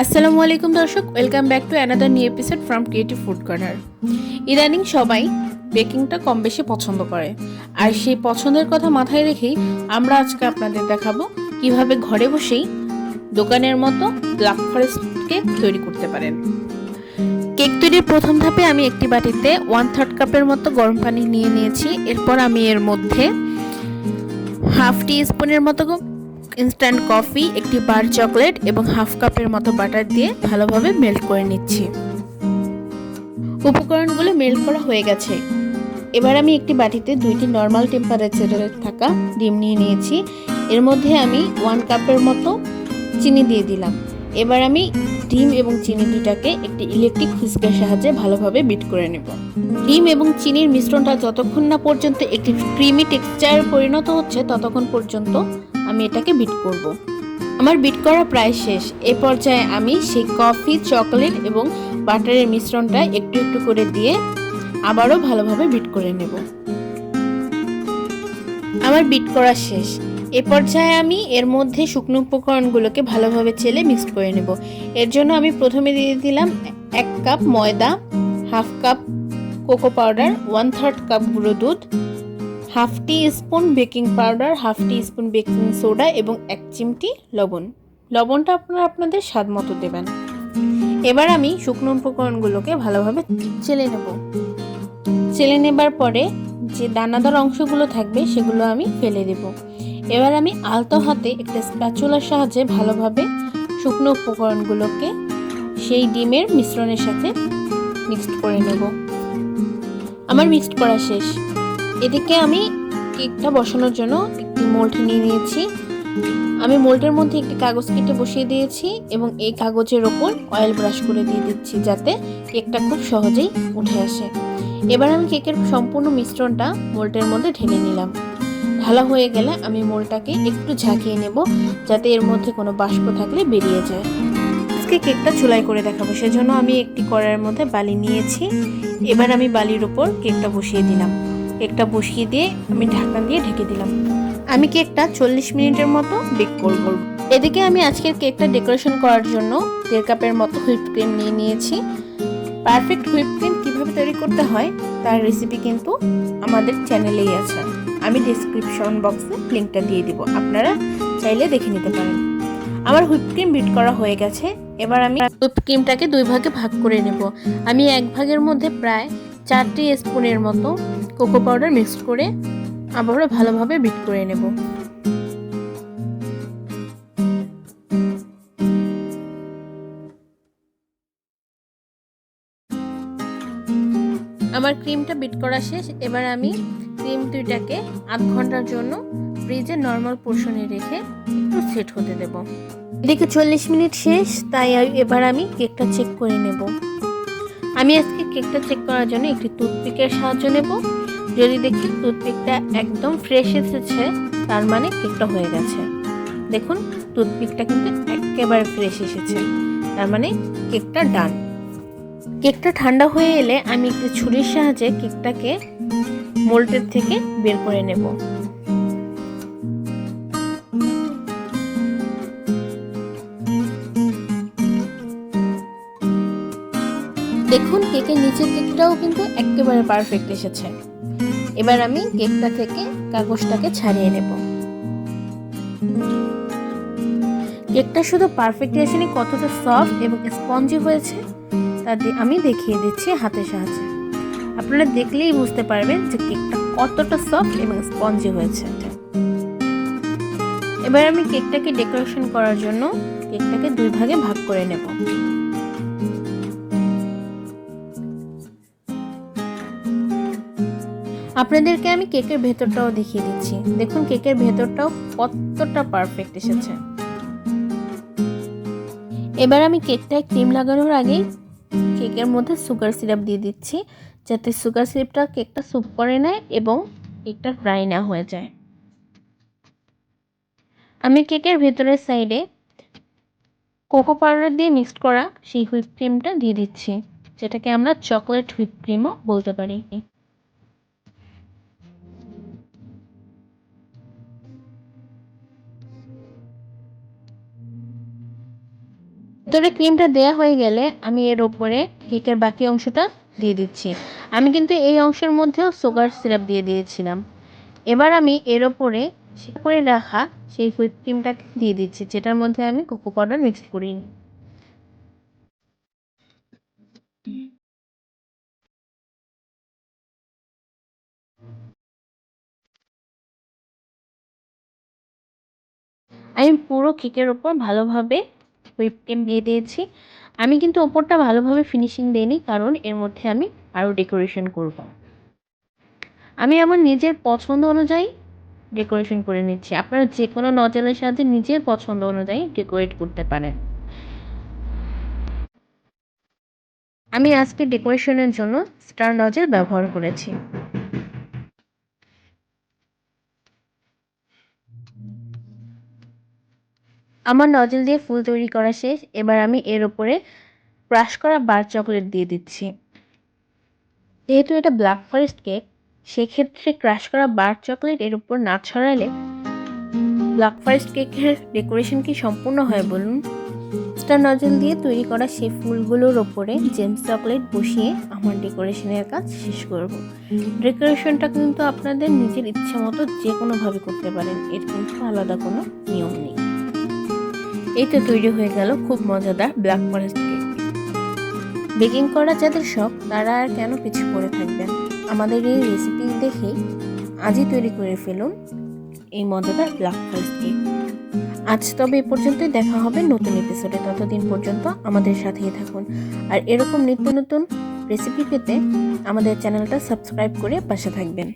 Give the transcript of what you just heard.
আসসালামু আলাইকুম দর্শক, welcome back to another new episode from creative food corner. ইদানিং সবাই বেকিংটা কম বেশি পছন্দ করে, আর সেই পছন্দের কথা মাথায় রেখেই আমরা আজকে আপনাদের দেখাবো কিভাবে ঘরে বসেই দোকানের মতো ব্ল্যাক ফরেস্ট কেক তৈরি করতে পারেন। কেক তৈরির প্রথম ধাপে আমি একটি বাটিতে 1/3 কাপের মতো গরম পানি নিয়ে নিয়েছি। এরপর আমি এর মধ্যে হাফ টি স্পুনের মতো ইনস্ট্যান্ট কফি, একটি বার চকলেট এবং হাফ কাপের মতো বাটার দিয়ে ভালোভাবে মেল্ট করে নিচ্ছি। উপকরণগুলো মেল্ট করা হয়ে গেছে। এবার আমি একটি বাটিতে 2টি নর্মাল টেম্পারেচারে থাকা ডিম নিয়ে নিয়েছি। এর মধ্যে আমি 1 কাপের মতো চিনি দিয়ে দিলাম। এবার আমি ডিম এবং চিনি দুটাকে একটি ইলেকট্রিক হুইস্কের সাহায্যে ভালোভাবে বিট করে নেব। ডিম এবং চিনির মিশ্রণটা যতক্ষণ না পর্যন্ত একটি ক্রিমি টেক্সচার পরিণত হচ্ছে ততক্ষণ পর্যন্ত আমি এটাকে বিট করব। আমার বিট করা প্রায় শেষ। এ পর্যায়ে আমি সেই কফি, চকলেট এবং বাটারের মিশ্রণটা একটু একটু করে দিয়ে আবারও ভালোভাবে বিট করে নেব। আমার বিট করা শেষ। এ পর্যায়ে আমি এর মধ্যে শুকনো উপকরণগুলোকে ভালোভাবে চেলে মিক্স করে নেব। এর জন্য আমি প্রথমে দিয়ে দিলাম 1 কাপ ময়দা, half cup cocoa powder, 1/3 cup গুঁড়ো দুধ, হাফ টি স্পুন বেকিং পাউডার, হাফ টি স্পুন বেকিং সোডা এবং 1 চিমটি লবণ। লবণটা আপনারা আপনাদের স্বাদ মতো দেবেন। এবার আমি শুকনো উপকরণগুলোকে ভালোভাবে চেলে নেব। চেলে নেবার পরে যে দানাদার অংশগুলো থাকবে সেগুলো আমি ফেলে দেব। এবার আমি আলতো হাতে একটা স্প্যাচুলার সাহায্যে ভালোভাবে শুকনো উপকরণগুলোকে সেই ডিমের মিশ্রণের সাথে মিক্সড করে নেব। আমার মিক্সড করা শেষ। এদিকে আমি কেকটা বসানোর জন্য একটি মোল্ড নিয়ে নিয়েছি। আমি মোল্ডের মধ্যে একটি কাগজ কেটে বসিয়ে দিয়েছি এবং এই কাগজের ওপর অয়েল ব্রাশ করে দিয়ে দিচ্ছি যাতে কেকটা খুব সহজেই উঠে আসে। এবার আমি কেকের সম্পূর্ণ মিশ্রণটা মোল্ডের মধ্যে ঢেলে নিলাম। ঢালা হয়ে গেলে আমি মোল্ডটাকে একটু ঝাঁকিয়ে নেব যাতে এর মধ্যে কোনো বাষ্প থাকলে বেরিয়ে যায়। আজকে কেকটা চুলায় করে দেখাবো, সেজন্য আমি একটি কড়াইয়ের মধ্যে বালি নিয়েছি। এবার আমি বালির উপর কেকটা বসিয়ে দিলাম। কেকটা বসিয়ে দিয়ে আমি ঢাকনা দিয়ে ঢেকে দিলাম। আমি কেকটা 40 মিনিটের মতো বেক করব। এদিকে আমি আজকের কেকটা ডেকোরেশন করার জন্য 1.5 কাপের মতো হুইপ ক্রিম নিয়ে নিয়েছি। পারফেক্ট হুইপ ক্রিম কীভাবে তৈরি করতে হয় তার রেসিপি কিন্তু আমাদের চ্যানেলেই আছে। আমি ডেসক্রিপশন বক্সে লিঙ্কটা দিয়ে দিব, আপনারা চাইলে দেখে নিতে পারেন। আমার হুইপ ক্রিম বিট করা হয়ে গেছে। এবার আমি হুইপ ক্রিমটাকে 2 ভাগে ভাগ করে নেব। আমি 1 ভাগের মধ্যে প্রায় 4 স্পুনের মতো কোকো পাউডার মিক্স করে আবারও ভালোভাবে বিট করে নেব। আমার ক্রিমটা বিট করা শেষ। এবার আমি ক্রিম দুইটাকে আধ ঘন্টার জন্য ফ্রিজে নর্মাল পোর্শনে রেখে একটু সেট হতে দেব। এদিকে 40 মিনিট শেষ, তাই এবার আমি কেকটা চেক করে নেব। আমি আজকে কেকটা চেক করার জন্য একটি টুথপিকের সাহায্য নেব। যদি দেখি টুথপিকটা একদম ফ্রেশ এসেছে তার মানে কেকটা হয়ে গেছে। দেখুন টুথপিকটা কিন্তু একেবারে ফ্রেশ এসেছে, তার মানে কেকটা ডান। কেকটা ঠান্ডা হয়ে এলে আমি একটি ছুরির সাহায্যে কেকটাকে মোল্ডের থেকে বের করে নেব। দেখুন কেকের নিচের দিকটাও কিন্তু একেবারে পারফেক্ট এসেছে। এবার আমি কেকটা থেকে কাগজটাকে ছাড়িয়ে নেব। কেকটা শুধু পারফেক্ট আসেনি, কতটা সফট এবং স্পঞ্জি হয়েছে তা আমি দেখিয়ে দিচ্ছি হাতের সাহায্যে। আপনারা দেখলেই বুঝতে পারবেন যে কেকটা কতটা সফট এবং স্পঞ্জি হয়েছে। এবার আমি কেকটাকে ডেকোরেশন করার জন্য কেকটাকে 2 ভাগে ভাগ করে নেব। আপনাদেরকে আমি কেকের ভেতরটাও দেখিয়ে দিচ্ছি। দেখুন কেকের ভেতরটাও কতটা পারফেক্ট এসেছে। এবার আমি কেকটায় ক্রিম লাগানোর আগে কেকের মধ্যে সুগার সিরাপ দিয়ে দিচ্ছি যাতে সুগার সিরাপটা কেকটা সুপ করে নেয় এবং কেকটা ড্রাই না হয়ে যায়। আমি কেকের ভেতরের সাইডে কোকো পাউডার দিয়ে মিক্সড করা সেই হুইপ ক্রিমটা দিয়ে দিচ্ছি, যেটাকে আমরা চকলেট হুইপ ক্রিমও বলতে পারি। ভিতরে ক্রিমটা দেওয়া হয়ে গেলে আমি এর ওপরে কেকের বাকি অংশটা দিয়ে দিচ্ছি। আমি কিন্তু এই অংশের মধ্যেও সুগার সিরাপ দিয়ে দিয়েছিলাম। এবার আমি এর ওপরে করে রাখা সেই হুইপ ক্রিমটাকে দিয়ে দিচ্ছি, যেটার মধ্যে আমি কোকো পাউডার মিক্স করিনি। আমি পুরো কেকের ওপর ভালোভাবে হুইপ ক্রিম দিয়ে দিয়েছি। আমি কিন্তু ওপরটা ভালোভাবে ফিনিশিং দিইনি, কারণ এর মধ্যে আমি আরও ডেকোরেশন করব। আমি আমার নিজের পছন্দ অনুযায়ী ডেকোরেশন করে নিচ্ছি। আপনারা যে কোনো নজলের সাথে নিজের পছন্দ অনুযায়ী ডেকোরেট করতে পারেন। আমি আজকে ডেকোরেশনের জন্য স্টার নজেল ব্যবহার করেছি। আমার নজল দিয়ে ফুল তৈরি করা শেষ। এবার আমি এর উপরে ক্রাশ করা বার চকলেট দিয়ে দিচ্ছি। যেহেতু এটা ব্ল্যাক ফরেস্ট কেক, সেক্ষেত্রে ক্রাশ করা বার চকলেট এর উপর না ছড়ালে ব্ল্যাক ফরেস্ট কেকের ডেকোরেশন কি সম্পূর্ণ হয় বলুন? স্টার নজল দিয়ে তৈরি করা সেই ফুলগুলোর ওপরে জেমস চকলেট বসিয়ে আমার ডেকোরেশনের কাজ শেষ করব। ডেকোরেশনটা কিন্তু আপনাদের নিজের ইচ্ছা মতো যে কোনোভাবে করতে পারেন, এর কিন্তু আলাদা কোনো নিয়ম নেই। এই তো তৈরি হয়ে গেল খুব মজাদার ব্ল্যাক ফরেস্ট কেক। বেকিং করা যাদের শখ তারা আর কেন পিছু পড়ে থাকবেন? আমাদের এই রেসিপি দেখেই আজই তৈরি করে ফেলুন এই মজাদার ব্ল্যাক ফরেস্ট কেক। আজ তবে এ পর্যন্তই, দেখা হবে নতুন এপিসোডে। ততদিন পর্যন্ত আমাদের সাথেই থাকুন, আর এরকম নিত্য নতুন রেসিপি পেতে আমাদের চ্যানেলটা সাবস্ক্রাইব করে পাশে থাকবেন।